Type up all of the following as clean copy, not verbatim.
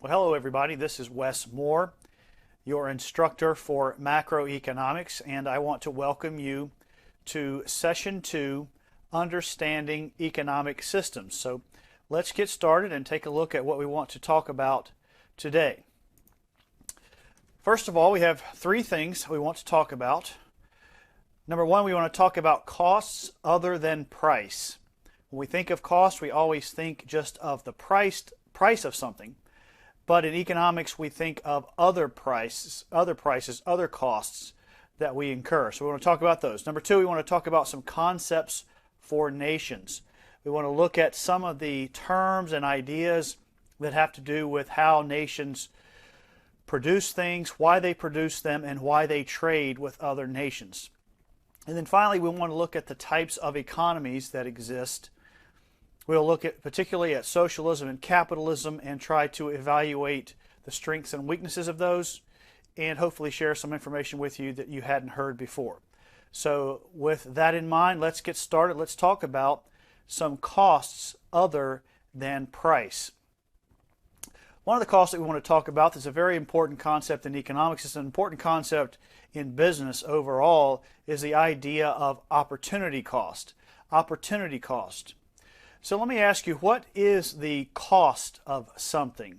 Well, hello everybody. This is Wes Moore, your instructor for Macroeconomics, and I want to welcome you to Session 2, Understanding Economic Systems. So let's get started and take a look at what we want to talk about today. First of all, we have three things we want to talk about. Number one, we want to talk about costs other than price. When we think of cost, we always think just of the price of something. But in economics, we think of other prices, other costs that we incur. So we want to talk about those. Number two, we want to talk about some concepts for nations. We want to look at some of the terms and ideas that have to do with how nations produce things, why they produce them, and why they trade with other nations. And then finally, we want to look at the types of economies that exist. We'll look at particularly at socialism and capitalism and try to evaluate the strengths and weaknesses of those and hopefully share some information with you that you hadn't heard before. So with that in mind, let's get started. Let's talk about some costs other than price. One of the costs that we want to talk about that's a very important concept in economics, it's an important concept in business overall, is the idea of opportunity cost. Opportunity cost. So let me ask you, what is the cost of something?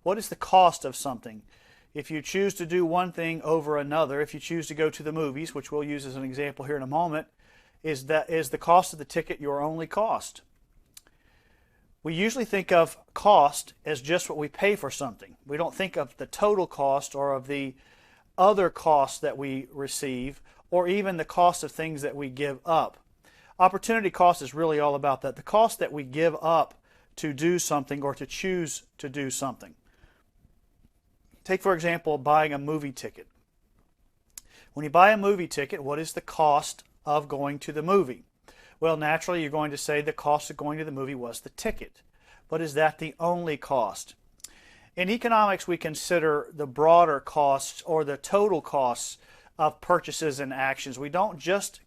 What is the cost of something? If you choose to do one thing over another, if you choose to go to the movies, which we'll use as an example here in a moment, is the cost of the ticket your only cost? We usually think of cost as just what we pay for something. We don't think of the total cost or of the other costs that we receive or even the cost of things that we give up. Opportunity cost is really all about that. The cost that we give up to do something or to choose to do something. Take, for example, buying a movie ticket. When you buy a movie ticket, what is the cost of going to the movie? Well, naturally, you're going to say the cost of going to the movie was the ticket. But is that the only cost? In economics, we consider the broader costs or the total costs of purchases and actions. We don't just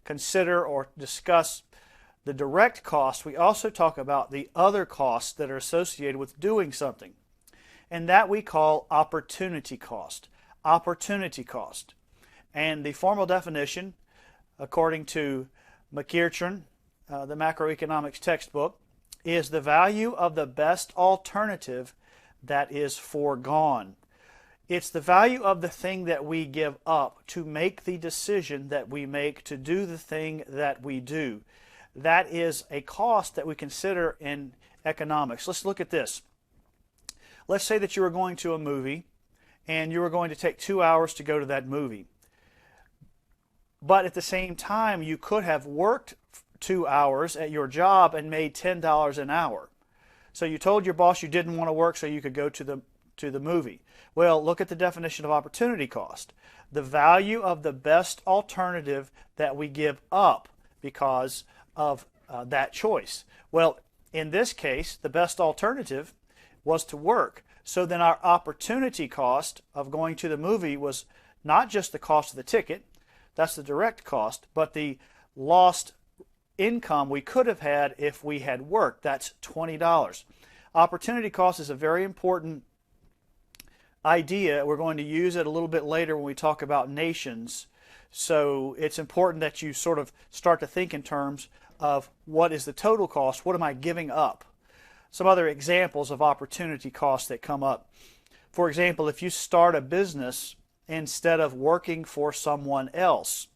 consider or discuss the direct costs. We also talk about the other costs that are associated with doing something. And that we call opportunity cost. Opportunity cost. And the formal definition, according to Macroeconomics, the Macroeconomics textbook, is the value of the best alternative that is foregone. It's the value of the thing that we give up to make the decision that we make to do the thing that we do. That is a cost that we consider in economics. Let's look at this. Let's say that you were going to a movie and you were going to take 2 hours to go to that movie. But at the same time, you could have worked 2 hours at your job and made $10 an hour. So you told your boss you didn't want to work so you could go to the movie. Well, look at the definition of opportunity cost. The value of the best alternative that we give up because of that choice. Well, in this case, the best alternative was to work. So then our opportunity cost of going to the movie was not just the cost of the ticket, that's the direct cost, but the lost income we could have had if we had worked. That's $20. Opportunity cost is a very important idea. We're going to use it a little bit later when we talk about nations. So it's important that you sort of start to think in terms of what is the total cost, what am I giving up? Some other examples of opportunity costs that come up. For example, if you start a business instead of working for someone else,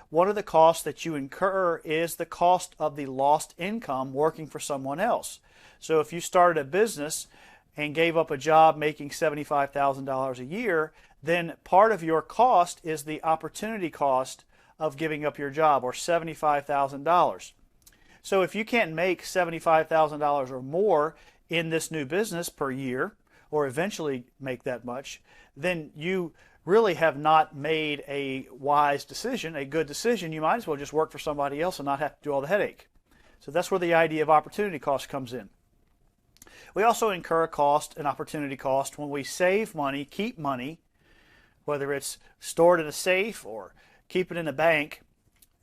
one of the costs that you incur is the cost of the lost income working for someone else. So if you started a business and gave up a job making $75,000 a year, then part of your cost is the opportunity cost of giving up your job, or $75,000. So if you can't make $75,000 or more in this new business per year, or eventually make that much, then you really have not made a wise decision, a good decision. You might as well just work for somebody else and not have to do all the headache. So that's where the idea of opportunity cost comes in. We also incur a cost, an opportunity cost, when we save money, keep money, whether it's stored in a safe or keep it in a bank,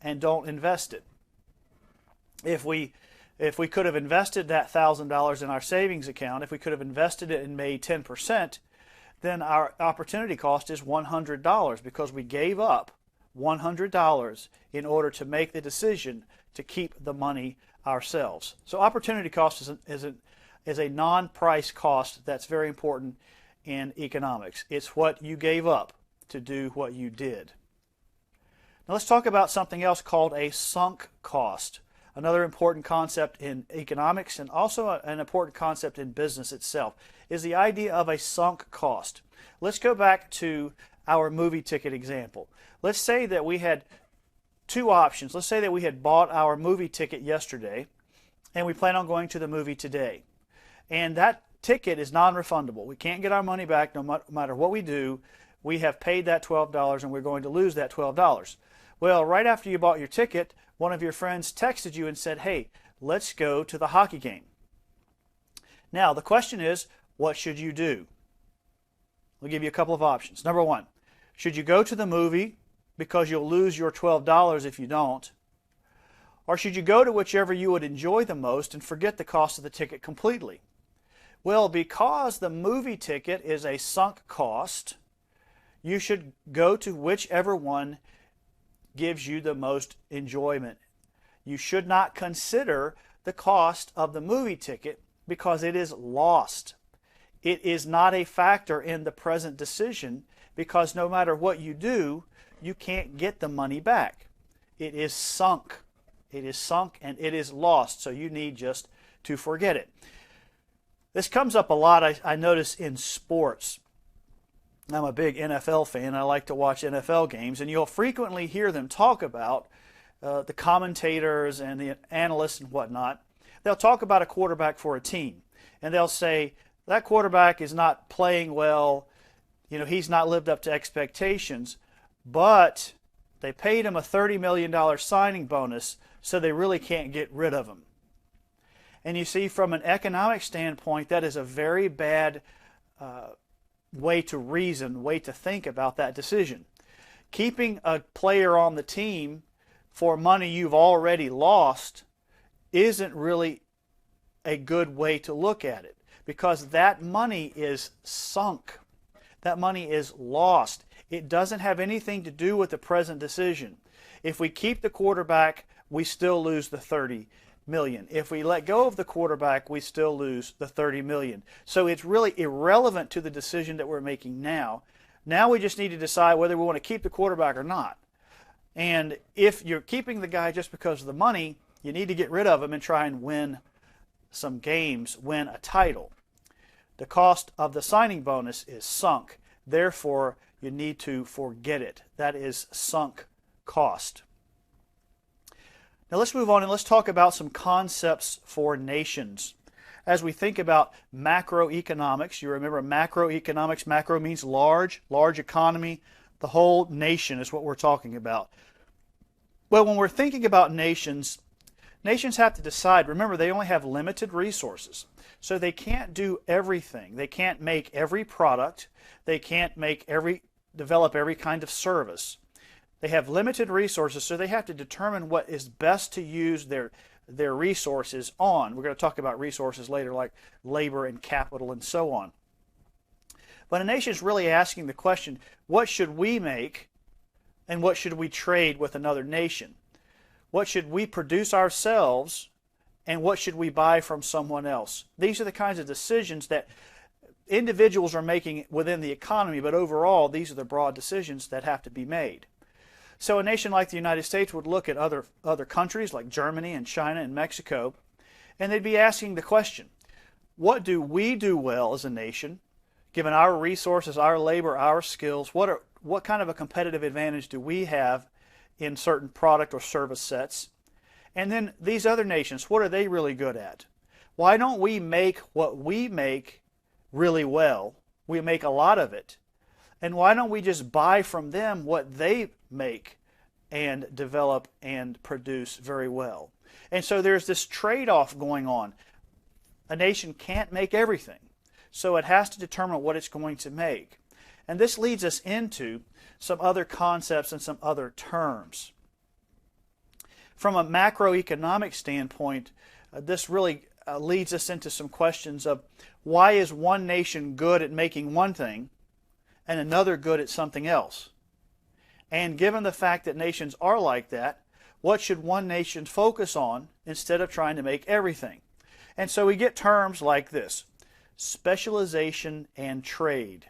and don't invest it. If If we could have invested that $1,000 in our savings account, if we could have invested it and made 10%, then our opportunity cost is $100 because we gave up $100 in order to make the decision to keep the money ourselves. So opportunity cost is a non-price cost that's very important in economics. It's what you gave up to do what you did. Now let's talk about something else called a sunk cost. Another important concept in economics, and also an important concept in business itself, is the idea of a sunk cost. Let's go back to our movie ticket example. Let's say that we had two options. Let's say that we had bought our movie ticket yesterday and we plan on going to the movie today. And that ticket is non-refundable. We can't get our money back no matter what we do. We have paid that $12 and we're going to lose that $12. Well, right after you bought your ticket, one of your friends texted you and said, hey, let's go to the hockey game. Now, the question is, what should you do? I'll give you a couple of options. Number one, should you go to the movie because you'll lose your $12 if you don't? Or should you go to whichever you would enjoy the most and forget the cost of the ticket completely? Well, because the movie ticket is a sunk cost, you should go to whichever one gives you the most enjoyment. You should not consider the cost of the movie ticket because it is lost. It is not a factor in the present decision because no matter what you do, you can't get the money back. It is sunk. It is sunk and it is lost, so you need just to forget it. This comes up a lot, I notice, in sports. I'm a big NFL fan. I like to watch NFL games, and you'll frequently hear them talk about the commentators and the analysts and whatnot. They'll talk about a quarterback for a team, and they'll say, that quarterback is not playing well, he's not lived up to expectations, but they paid him a $30 million signing bonus, so they really can't get rid of him. And you see, from an economic standpoint, that is a very bad way to reason, way to think about that decision. Keeping a player on the team for money you've already lost isn't really a good way to look at it, because that money is sunk. That money is lost. It doesn't have anything to do with the present decision. If we keep the quarterback, we still lose the $30 million. If we let go of the quarterback, we still lose the $30 million. So it's really irrelevant to the decision that we're making now. Now we just need to decide whether we want to keep the quarterback or not. And if you're keeping the guy just because of the money, you need to get rid of him and try and win some games, win a title. The cost of the signing bonus is sunk. Therefore, you need to forget it. That is sunk cost. Now let's move on and let's talk about some concepts for nations. As we think about macroeconomics, you remember macroeconomics, macro means large economy, the whole nation is what we're talking about. Well, when we're thinking about nations, nations have to decide, remember they only have limited resources, so they can't do everything. They can't make every product, they can't develop every kind of service. They have limited resources, so they have to determine what is best to use their resources on. We're going to talk about resources later, like labor and capital and so on. But a nation is really asking the question, what should we make and what should we trade with another nation? What should we produce ourselves and what should we buy from someone else? These are the kinds of decisions that individuals are making within the economy, but overall these are the broad decisions that have to be made. So a nation like the United States would look at other countries like Germany and China and Mexico, and they'd be asking the question, what do we do well as a nation, given our resources, our labor, our skills? What kind of a competitive advantage do we have in certain product or service sets? And then these other nations, what are they really good at? Why don't we make what we make really well? We make a lot of it. And why don't we just buy from them what they make and develop and produce very well? And so there's this trade-off going on. A nation can't make everything, so it has to determine what it's going to make. And this leads us into some other concepts and some other terms. From a macroeconomic standpoint, this really leads us into some questions of why is one nation good at making one thing and another good at something else? And given the fact that nations are like that, what should one nation focus on instead of trying to make everything? And so we get terms like this: specialization and trade,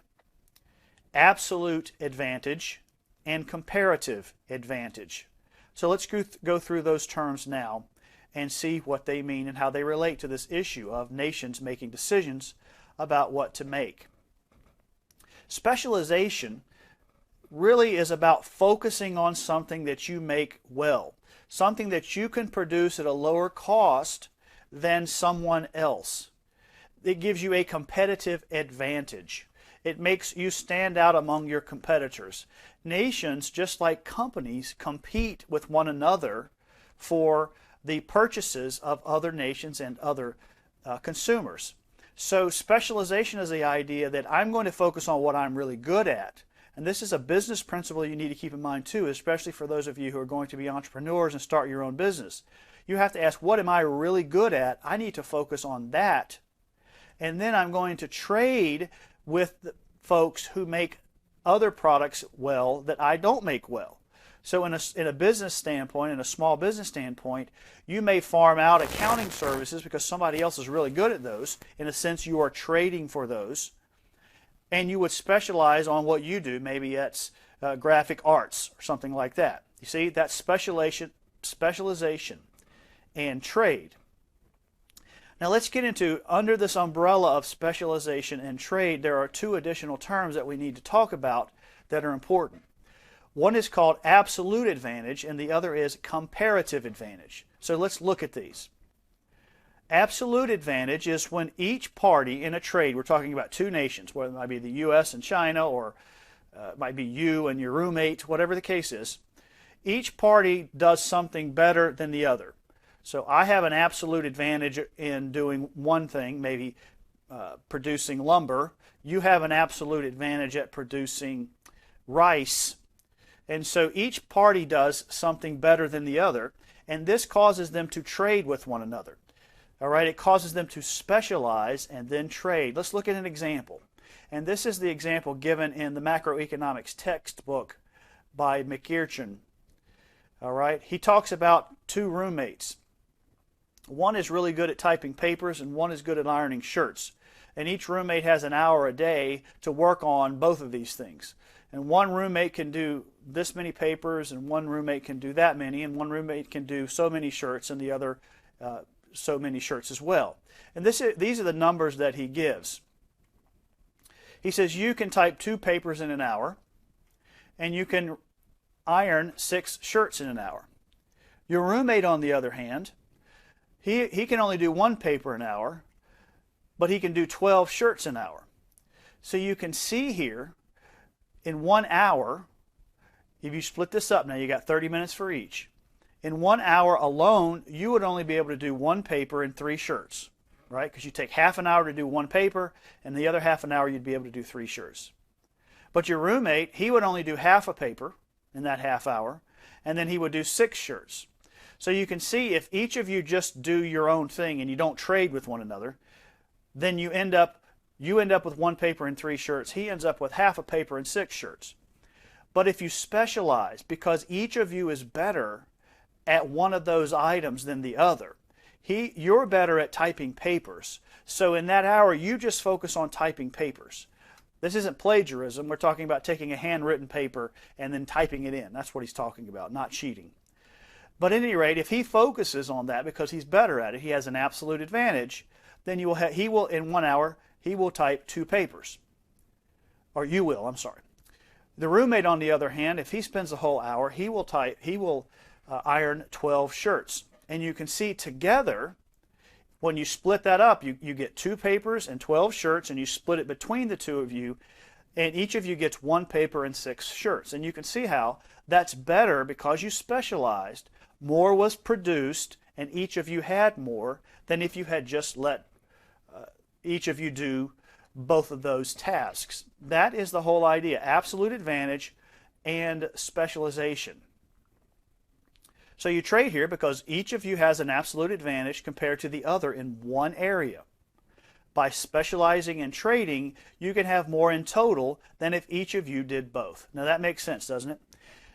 absolute advantage, and comparative advantage. So let's go through those terms now and see what they mean and how they relate to this issue of nations making decisions about what to make. Specialization really is about focusing on something that you make well, something that you can produce at a lower cost than someone else. It gives you a competitive advantage. It makes you stand out among your competitors. Nations, just like companies, compete with one another for the purchases of other nations and other consumers. So specialization is the idea that I'm going to focus on what I'm really good at. And this is a business principle you need to keep in mind too, especially for those of you who are going to be entrepreneurs and start your own business. You have to ask, what am I really good at? I need to focus on that. And then I'm going to trade with the folks who make other products well that I don't make well. So in a business standpoint, in a small business standpoint, you may farm out accounting services because somebody else is really good at those. In a sense, you are trading for those. And you would specialize on what you do. Maybe that's graphic arts or something like that. You see, that's specialization and trade. Now let's get into, under this umbrella of specialization and trade, there are two additional terms that we need to talk about that are important. One is called absolute advantage and the other is comparative advantage. So let's look at these. Absolute advantage is when each party in a trade, we're talking about two nations, whether it might be the U.S. and China or it might be you and your roommate, whatever the case is, each party does something better than the other. So I have an absolute advantage in doing one thing, maybe producing lumber. You have an absolute advantage at producing rice. And so each party does something better than the other, and this causes them to trade with one another. All right, it causes them to specialize and then trade. Let's look at an example. And this is the example given in the Macroeconomics textbook by McEachern. All right, he talks about two roommates. One is really good at typing papers and one is good at ironing shirts. And each roommate has an hour a day to work on both of these things. And one roommate can do this many papers and one roommate can do that many, and one roommate can do so many shirts and the other so many shirts as well. And these are the numbers that he gives. He says you can type 2 papers in an hour and you can iron 6 shirts in an hour. Your roommate, on the other hand, he can only do 1 paper an hour, but he can do 12 shirts an hour. So you can see here, in 1 hour, if you split this up, now you got 30 minutes for each. In 1 hour alone, you would only be able to do 1 paper and 3 shirts, right? Because you take half an hour to do 1 paper, and the other half an hour you'd be able to do 3 shirts. But your roommate, he would only do half a paper in that half hour, and then he would do 6 shirts. So you can see if each of you just do your own thing and you don't trade with one another, then you end up with 1 paper and 3 shirts. He ends up with half a paper and 6 shirts. But if you specialize, because each of you is better at one of those items than the other, you're better at typing papers. So in that hour, you just focus on typing papers. This isn't plagiarism. We're talking about taking a handwritten paper and then typing it in. That's what he's talking about, not cheating. But at any rate, if he focuses on that because he's better at it, he has an absolute advantage, then he will in 1 hour, he will type 2 papers. Or you will, I'm sorry. The roommate, on the other hand, if he spends the whole hour, he will iron 12 shirts. And you can see together, when you split that up, you get 2 papers and 12 shirts, and you split it between the two of you, and each of you gets 1 paper and 6 shirts. And you can see how that's better because you specialized. More was produced, and each of you had more than if you had just let each of you do both of those tasks. That is the whole idea, absolute advantage and specialization. So you trade here because each of you has an absolute advantage compared to the other in one area. By specializing in trading, you can have more in total than if each of you did both. Now that makes sense, doesn't it?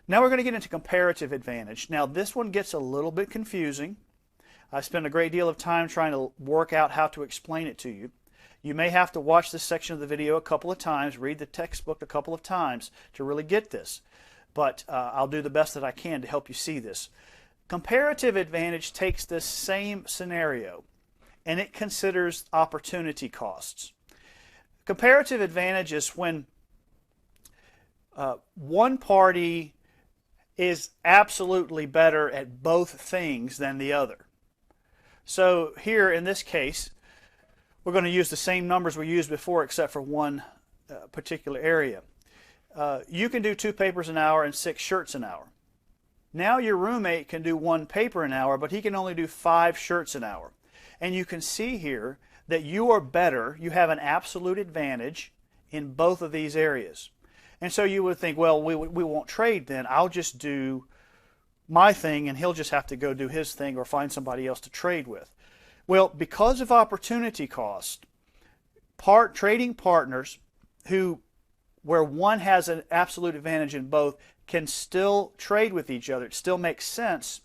Now we're going to get into comparative advantage. Now this one gets a little bit confusing. I spent a great deal of time trying to work out how to explain it to you. You may have to watch this section of the video a couple of times, read the textbook a couple of times to really get this. But I'll do the best that I can to help you see this. Comparative advantage takes this same scenario and it considers opportunity costs. Comparative advantage is when one party is absolutely better at both things than the other. So here in this case, we're going to use the same numbers we used before except for one particular area. You can do 2 papers an hour and 6 shirts an hour. Now your roommate can do 1 paper an hour, but he can only do 5 shirts an hour. And you can see here that you are better, you have an absolute advantage in both of these areas. And so you would think, well, we won't trade then. I'll just do my thing and he'll just have to go do his thing or find somebody else to trade with. Well, because of opportunity cost, trading partners where one has an absolute advantage in both can still trade with each other. It still makes sense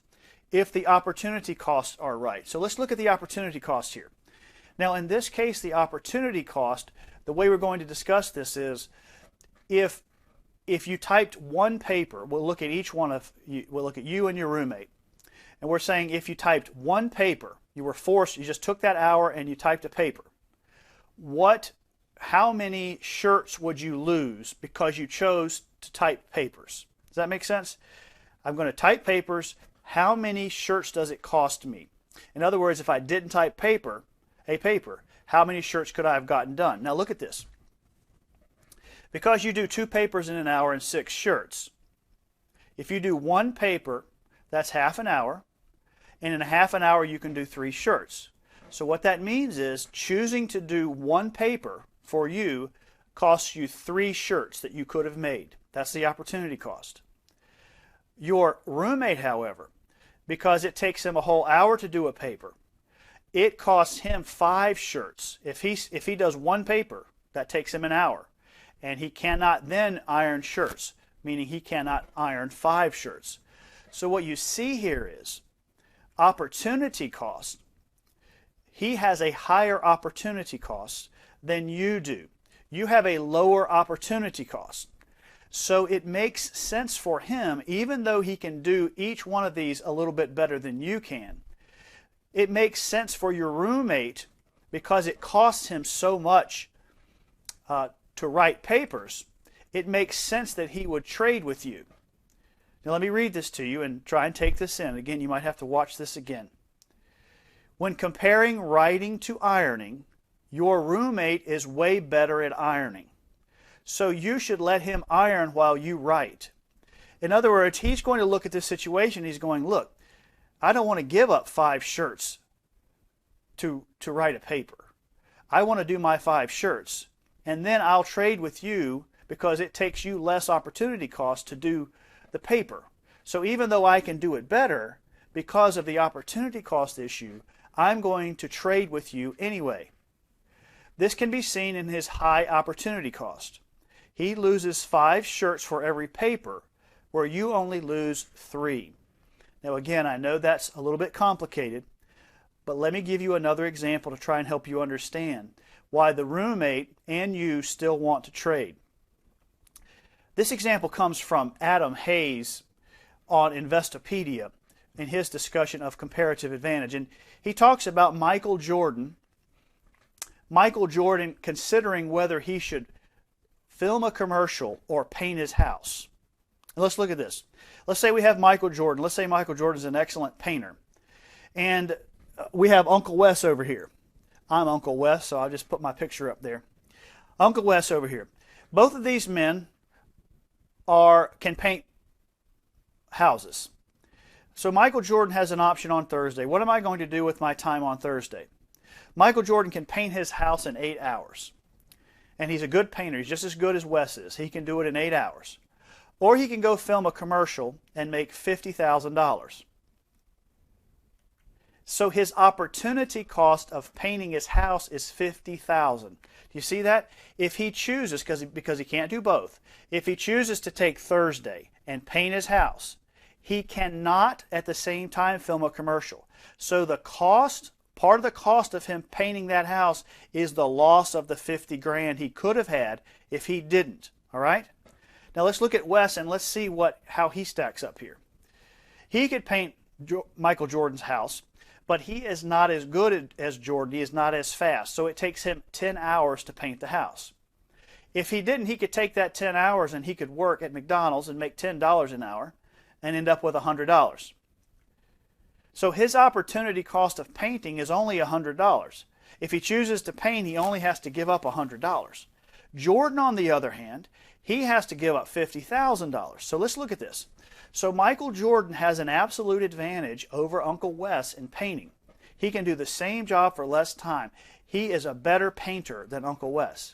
if the opportunity costs are right. So let's look at the opportunity cost here. Now in this case, the opportunity cost, the way we're going to discuss this is if you typed 1 paper, we'll look at each one of you, we'll look at you and your roommate. And we're saying if you typed 1 paper, you were forced, you just took that hour and you typed a paper. How many shirts would you lose because you chose to type papers? Does that make sense? I'm going to type papers. How many shirts does it cost me? In other words, if I didn't type a paper, how many shirts could I have gotten done? Now look at this. Because you do 2 papers in an hour and 6 shirts, if you do 1 paper, that's half an hour, and in a half an hour you can do 3 shirts. So what that means is choosing to do 1 paper for you costs you 3 shirts that you could have made. That's the opportunity cost. Your roommate, however, because it takes him a whole hour to do a paper, it costs him 5 shirts. If he does 1 paper, that takes him an hour. And he cannot then iron shirts, meaning he cannot iron 5 shirts. So what you see here is opportunity cost. He has a higher opportunity cost than you do. You have a lower opportunity cost. So it makes sense for him, even though he can do each one of these a little bit better than you can. It makes sense for your roommate because it costs him so much to write papers. It makes sense that he would trade with you. Now let me read this to you and try and take this in. Again, you might have to watch this again. When comparing writing to ironing, your roommate is way better at ironing. So you should let him iron while you write. In other words, he's going to look at this situation. He's going, look, I don't want to give up 5 shirts to write a paper. I want to do my 5 shirts. And then I'll trade with you because it takes you less opportunity cost to do the paper. So even though I can do it better, because of the opportunity cost issue, I'm going to trade with you anyway. This can be seen in his high opportunity cost. He loses 5 shirts for every paper, where you only lose 3. Now again, I know that's a little bit complicated, but let me give you another example to try and help you understand why the roommate and you still want to trade. This example comes from Adam Hayes on Investopedia in his discussion of comparative advantage. And he talks about Michael Jordan considering whether he should film a commercial or paint his house. And let's look at this. Let's say we have Michael Jordan. Let's say Michael Jordan is an excellent painter. And we have Uncle Wes over here. I'm Uncle Wes, so I'll just put my picture up there. Uncle Wes over here. Both of these men can paint houses. So Michael Jordan has an option on Thursday. What am I going to do with my time on Thursday? Michael Jordan can paint his house in 8 hours. And he's a good painter. He's just as good as Wes is. He can do it in 8 hours. Or he can go film a commercial and make $50,000. So his opportunity cost of painting his house is $50,000. Do you see that? If he chooses, because he can't do both, if he chooses to take Thursday and paint his house, he cannot at the same time film a commercial. So the cost, part of the cost of him painting that house is the loss of the 50 grand he could have had if he didn't. All right? Now let's look at Wes and let's see how he stacks up here. He could paint Michael Jordan's house, but he is not as good as Jordan. He is not as fast. So it takes him 10 hours to paint the house. If he didn't, he could take that 10 hours and he could work at McDonald's and make $10 an hour and end up with $100. So his opportunity cost of painting is only $100. If he chooses to paint, he only has to give up $100. Jordan, on the other hand, he has to give up $50,000. So let's look at this. So Michael Jordan has an absolute advantage over Uncle Wes in painting. He can do the same job for less time. He is a better painter than Uncle Wes.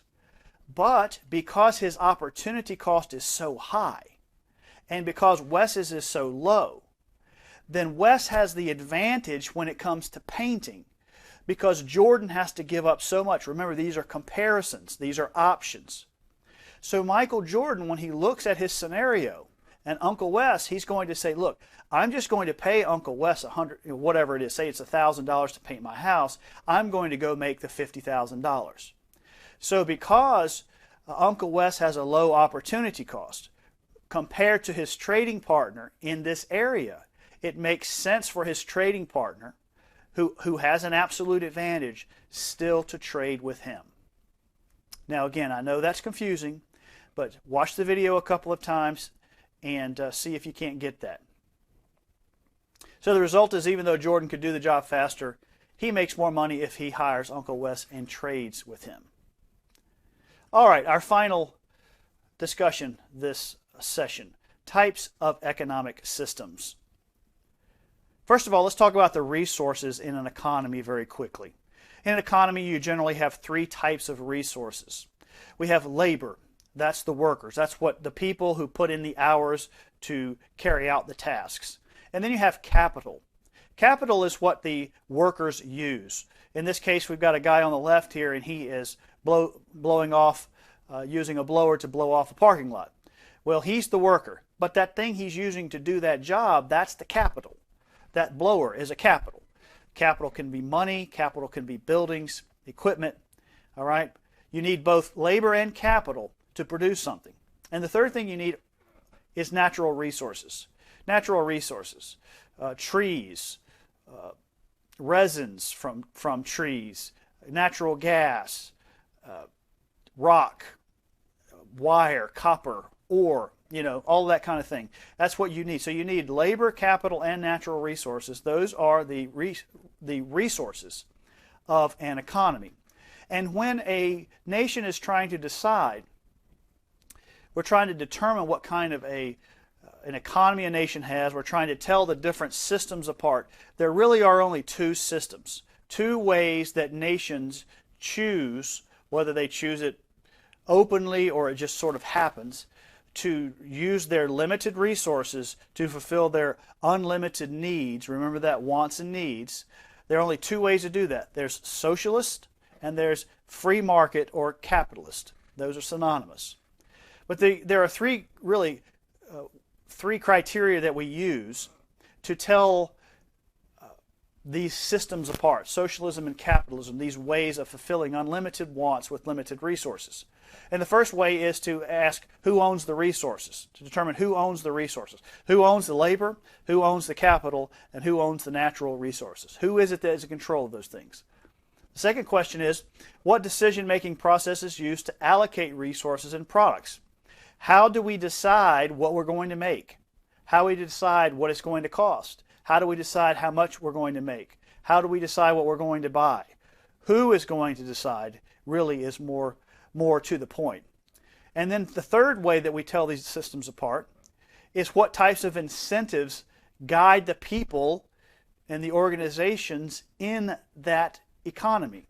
But because his opportunity cost is so high, and because Wes's is so low, then Wes has the advantage when it comes to painting, because Jordan has to give up so much. Remember, these are comparisons. These are options. So Michael Jordan, when he looks at his scenario, and Uncle Wes, he's going to say, look, I'm just going to pay Uncle Wes whatever it is, say it's $1,000 to paint my house, I'm going to go make the $50,000. So because Uncle Wes has a low opportunity cost compared to his trading partner in this area, it makes sense for his trading partner, who has an absolute advantage, still to trade with him. Now again, I know that's confusing, but watch the video a couple of times and see if you can't get that. So the result is, even though Jordan could do the job faster, he makes more money if he hires Uncle Wes and trades with him. All right, our final discussion this session, types of economic systems. First of all, let's talk about the resources in an economy very quickly. In an economy, you generally have three types of resources. We have labor. That's the workers. That's what the people who put in the hours to carry out the tasks. And then you have capital. Capital is what the workers use. In this case, we've got a guy on the left here, and he is blowing off, using a blower to blow off a parking lot. Well, he's the worker, but that thing he's using to do that job, that's the capital. That blower is a capital. Capital can be money, capital can be buildings, equipment, all right? You need both labor and capital to produce something. And the third thing you need is natural resources. Natural resources, trees, resins from trees, natural gas, rock, wire, copper, ore, all that kind of thing. That's what you need. So you need labor, capital, and natural resources. Those are the resources of an economy. And when a nation is trying to decide, we're trying to determine what kind of an economy a nation has. We're trying to tell the different systems apart. There really are only two systems, two ways that nations choose, whether they choose it openly or it just sort of happens, to use their limited resources to fulfill their unlimited needs. Remember that, wants and needs. There are only two ways to do that. There's socialist and there's free market or capitalist. Those are synonymous. But there are three criteria that we use to tell these systems apart, socialism and capitalism, these ways of fulfilling unlimited wants with limited resources. And the first way is to ask who owns the resources, to determine who owns the resources. Who owns the labor, who owns the capital, and who owns the natural resources? Who is it that is in control of those things? The second question is, what decision-making process is used to allocate resources and products? How do we decide what we're going to make? How do we decide what it's going to cost? How do we decide how much we're going to make? How do we decide what we're going to buy? Who is going to decide really is more to the point. And then the third way that we tell these systems apart is what types of incentives guide the people and the organizations in that economy.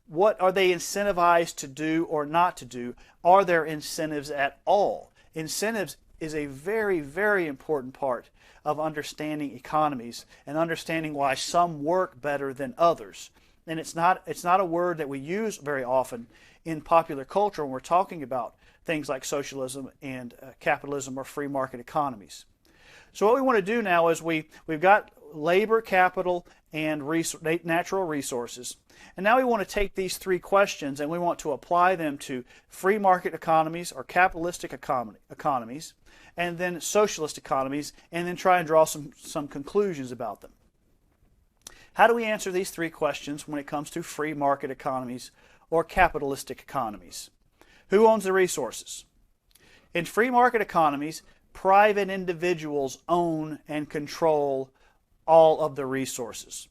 What are they incentivized to do or not to do? Are there incentives at all? Incentives is a very, very important part of understanding economies and understanding why some work better than others. And it's not a word that we use very often in popular culture when we're talking about things like socialism and capitalism or free market economies. So what we want to do now is we've got labor, capital, and natural resources. And now we want to take these three questions and we want to apply them to free market economies or capitalistic economies, and then socialist economies, and then try and draw some conclusions about them. How do we answer these three questions when it comes to free market economies or capitalistic economies? Who owns the resources? In free market economies, private individuals own and control all of the resources.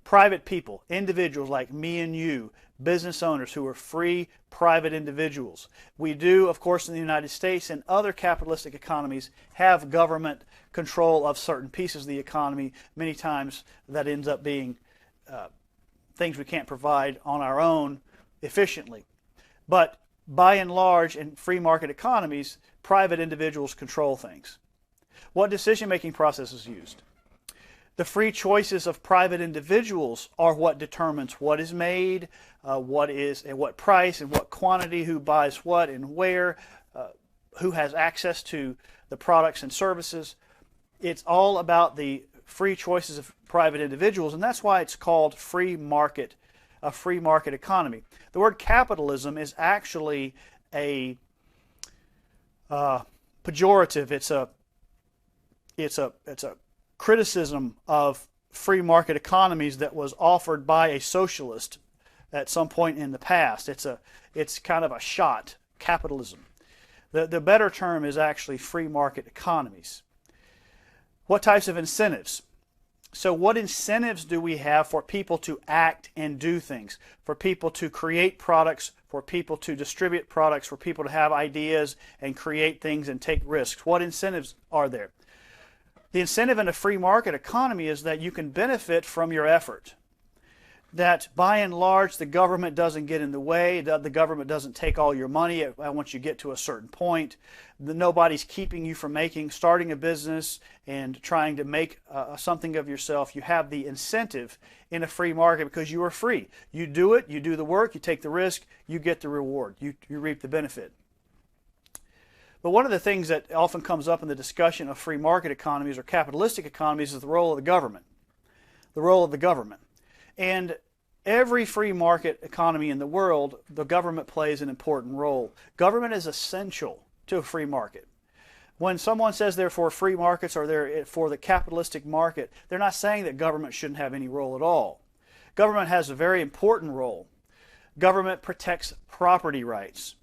Private people, individuals like me and you, business owners who are free private individuals. We do, of course, in the United States and other capitalistic economies have government control of certain pieces of the economy. Many times that ends up being things we can't provide on our own efficiently. But by and large, in free market economies, private individuals control things. What decision-making process is used? The free choices of private individuals are what determines what is made, what is at what price and what quantity, who buys what and where, who has access to the products and services. It's all about the free choices of private individuals, and that's why it's called a free market economy. The word capitalism is actually a pejorative. It's a criticism of free market economies that was offered by a socialist at some point in the past. It's kind of a shot, capitalism. The better term is actually free market economies. What types of incentives? So what incentives do we have for people to act and do things, for people to create products, for people to distribute products, for people to have ideas and create things and take risks? What incentives are there? The incentive in a free market economy is that you can benefit from your effort. That by and large the government doesn't get in the way, the government doesn't take all your money once you get to a certain point. Nobody's keeping you from starting a business and trying to make something of yourself. You have the incentive in a free market because you are free. You do it, you do the work, you take the risk, you get the reward, you reap the benefit. But one of the things that often comes up in the discussion of free market economies or capitalistic economies is the role of the government. The role of the government. And every free market economy in the world, the government plays an important role. Government is essential to a free market. When someone says they're for free markets or they're for the capitalistic market, they're not saying that government shouldn't have any role at all. Government has a very important role. Government protects property rights.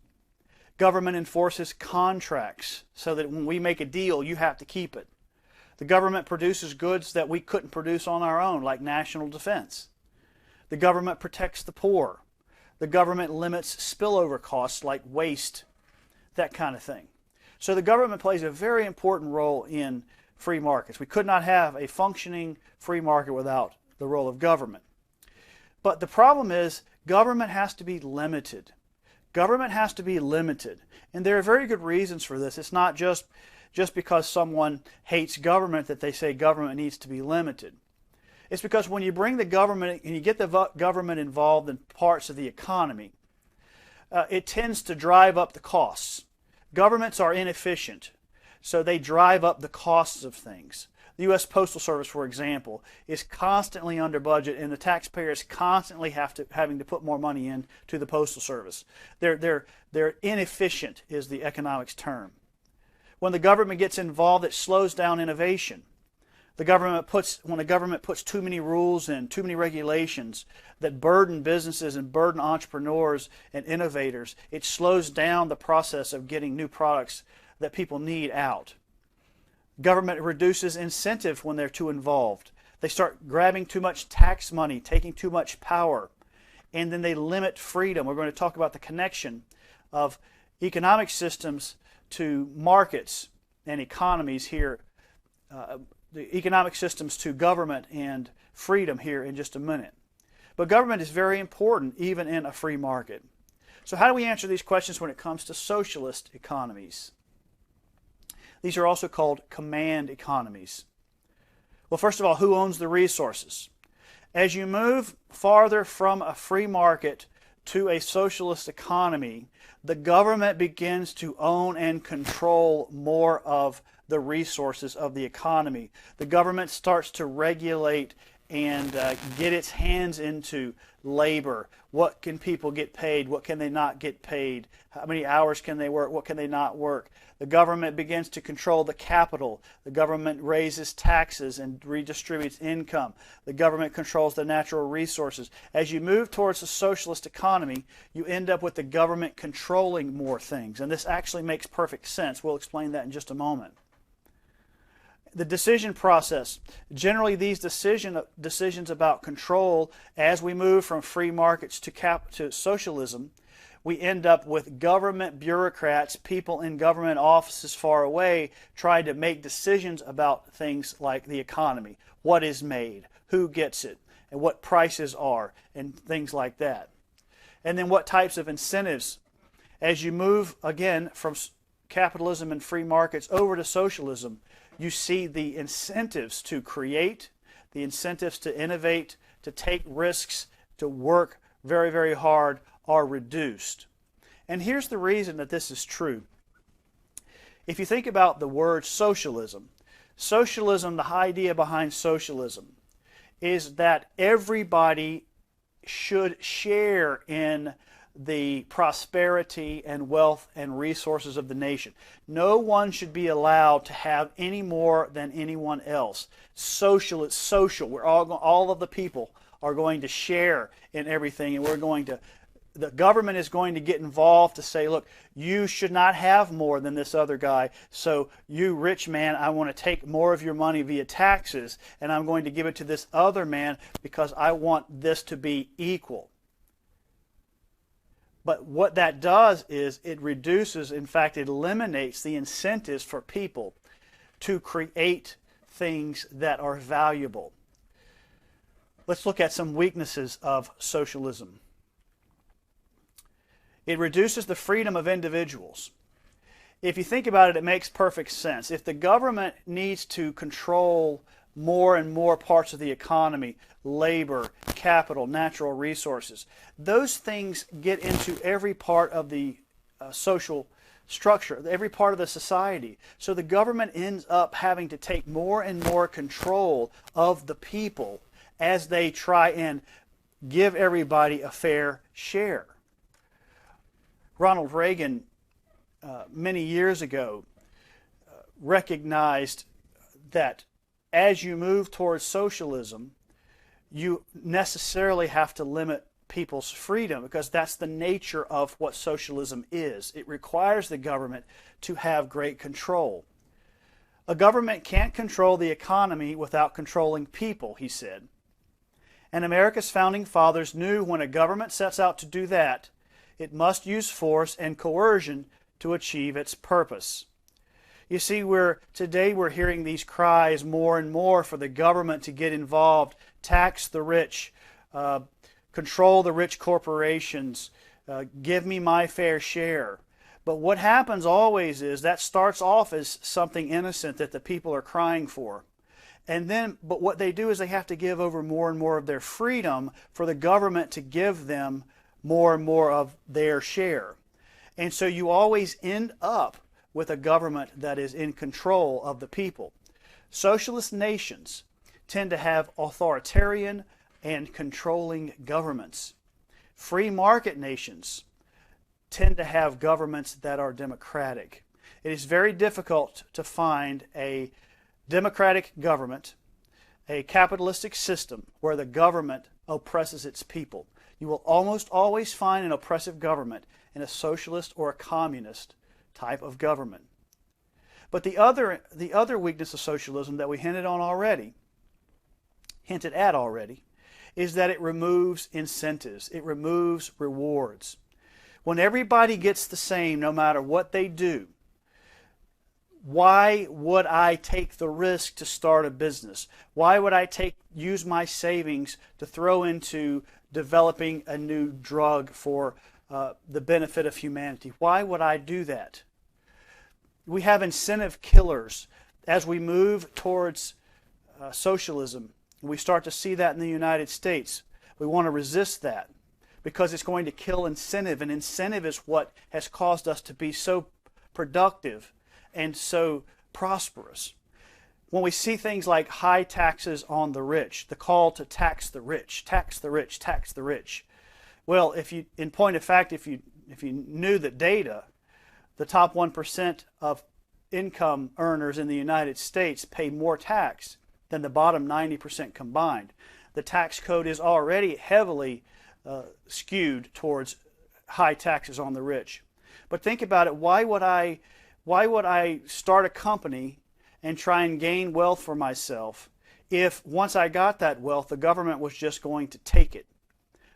Government enforces contracts so that when we make a deal, you have to keep it. The government produces goods that we couldn't produce on our own, like national defense. The government protects the poor. The government limits spillover costs like waste, that kind of thing. So the government plays a very important role in free markets. We could not have a functioning free market without the role of government. But the problem is government has to be limited. Government has to be limited. And there are very good reasons for this. It's not just because someone hates government that they say government needs to be limited. It's because when you bring the government and you get the government involved in parts of the economy, it tends to drive up the costs. Governments are inefficient, so they drive up the costs of things. The U.S. Postal Service, for example, is constantly under budget, and the taxpayers constantly having to put more money into the Postal Service. They're inefficient is the economics term. When the government gets involved, it slows down innovation. When the government puts too many rules and too many regulations that burden businesses and burden entrepreneurs and innovators, it slows down the process of getting new products that people need out. Government reduces incentive when they're too involved. They start grabbing too much tax money, taking too much power, and then they limit freedom. We're going to talk about the connection of economic systems to markets and economies here, the economic systems to government and freedom here in just a minute. But government is very important even in a free market. So how do we answer these questions when it comes to socialist economies? These are also called command economies. Well, first of all, who owns the resources? As you move farther from a free market to a socialist economy, the government begins to own and control more of the resources of the economy. The government starts to regulate and get its hands into labor. What can people get paid? What can they not get paid? How many hours can they work? What can they not work? The government begins to control the capital. The government raises taxes and redistributes income. The government controls the natural resources. As you move towards a socialist economy, you end up with the government controlling more things. And this actually makes perfect sense. We'll explain that in just a moment. The decision process. Generally, these decisions about control, as we move from free markets to socialism, we end up with government bureaucrats, people in government offices far away, trying to make decisions about things like the economy, what is made, who gets it, and what prices are, and things like that. And then what types of incentives. As you move, again, from capitalism and free markets over to socialism, you see the incentives to create, the incentives to innovate, to take risks, to work very, very hard are reduced. And here's the reason that this is true. If you think about the word socialism, the idea behind socialism is that everybody should share in the prosperity and wealth and resources of the nation. No one should be allowed to have any more than anyone else. Social. We're all of the people are going to share in everything, and the government is going to get involved to say, look, you should not have more than this other guy, so you rich man, I want to take more of your money via taxes, and I'm going to give it to this other man because I want this to be equal. But what that does is it reduces, in fact, it eliminates the incentives for people to create things that are valuable. Let's look at some weaknesses of socialism. It reduces the freedom of individuals. If you think about it, it makes perfect sense. If the government needs to control more and more parts of the economy, labor, capital, natural resources, those things get into every part of the social structure, every part of the society. So the government ends up having to take more and more control of the people as they try and give everybody a fair share. Ronald Reagan, many years ago, recognized that as you move towards socialism, you necessarily have to limit people's freedom because that's the nature of what socialism is. It requires the government to have great control. A government can't control the economy without controlling people, he said. And America's founding fathers knew when a government sets out to do that, it must use force and coercion to achieve its purpose. You see, today we're hearing these cries more and more for the government to get involved, tax the rich, control the rich corporations, give me my fair share. But what happens always is that starts off as something innocent that the people are crying for. But what they do is they have to give over more and more of their freedom for the government to give them more and more of their share. And so you always end up with a government that is in control of the people. Socialist nations tend to have authoritarian and controlling governments. Free market nations tend to have governments that are democratic. It is very difficult to find a democratic government, a capitalistic system where the government oppresses its people. You will almost always find an oppressive government in a socialist or a communist type of government. But the other weakness of socialism that we hinted at already, is that it removes incentives. It removes rewards. When everybody gets the same, no matter what they do, why would I take the risk to start a business? Why would I use my savings to throw into developing a new drug for the benefit of humanity? Why would I do that? We have incentive killers as we move towards socialism. We start to see that in the United States. We want to resist that because it's going to kill incentive, and incentive is what has caused us to be so productive and so prosperous. When we see things like high taxes on the rich, the call to tax the rich, tax the rich, tax the rich. Well, in point of fact, if you knew the data, the top 1% of income earners in the United States pay more tax than the bottom 90% combined. The tax code is already heavily skewed towards high taxes on the rich. But think about it, why would I start a company and try and gain wealth for myself if once I got that wealth, the government was just going to take it?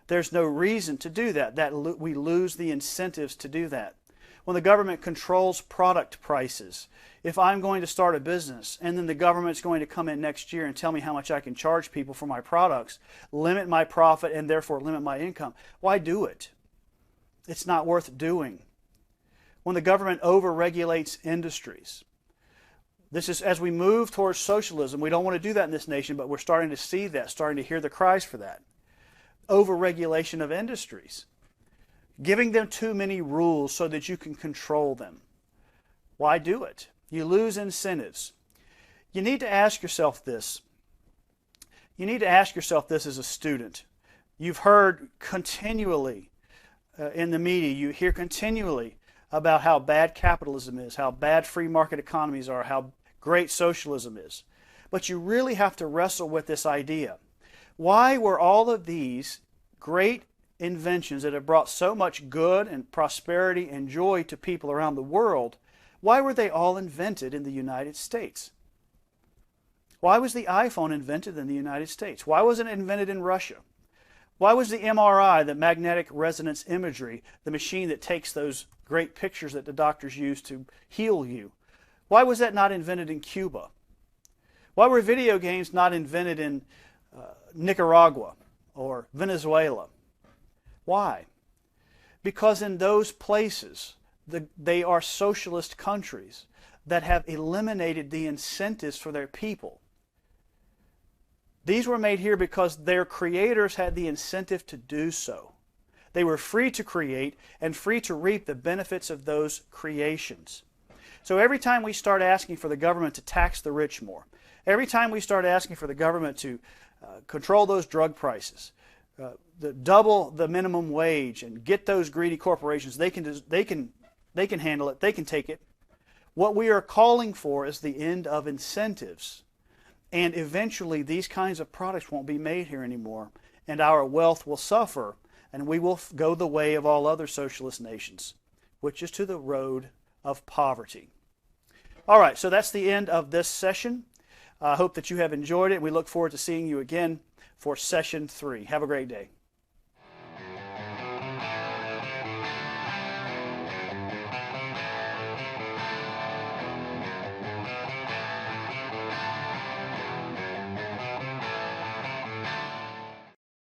There's no reason to do that. We lose the incentives to do that. When the government controls product prices, if I'm going to start a business and then the government's going to come in next year and tell me how much I can charge people for my products, limit my profit and therefore limit my income, why do it? It's not worth doing. When the government overregulates industries, this is as we move towards socialism. We don't want to do that in this nation, but we're starting to see that, starting to hear the cries for that. Overregulation of industries. Giving them too many rules so that you can control them. Why do it? You lose incentives. You need to ask yourself this. You need to ask yourself this as a student. You've heard continually in the media, you hear continually about how bad capitalism is, how bad free market economies are, how great socialism is. But you really have to wrestle with this idea. Why were all of these great inventions that have brought so much good and prosperity and joy to people around the world, why were they all invented in the United States? Why was the iPhone invented in the United States? Why wasn't it invented in Russia? Why was the MRI, the magnetic resonance imagery, the machine that takes those great pictures that the doctors use to heal you, why was that not invented in Cuba? Why were video games not invented in Nicaragua or Venezuela? Why? Because in those places, they are socialist countries that have eliminated the incentives for their people. These were made here because their creators had the incentive to do so. They were free to create and free to reap the benefits of those creations. So every time we start asking for the government to tax the rich more, every time we start asking for the government to control those drug prices, double the minimum wage and get those greedy corporations, they can handle it, they can take it. What we are calling for is the end of incentives. And eventually these kinds of products won't be made here anymore, and our wealth will suffer, and we will go the way of all other socialist nations, which is to the road of poverty. All right, so that's the end of this session. I hope that you have enjoyed it. We look forward to seeing you again for session 3. Have a great day.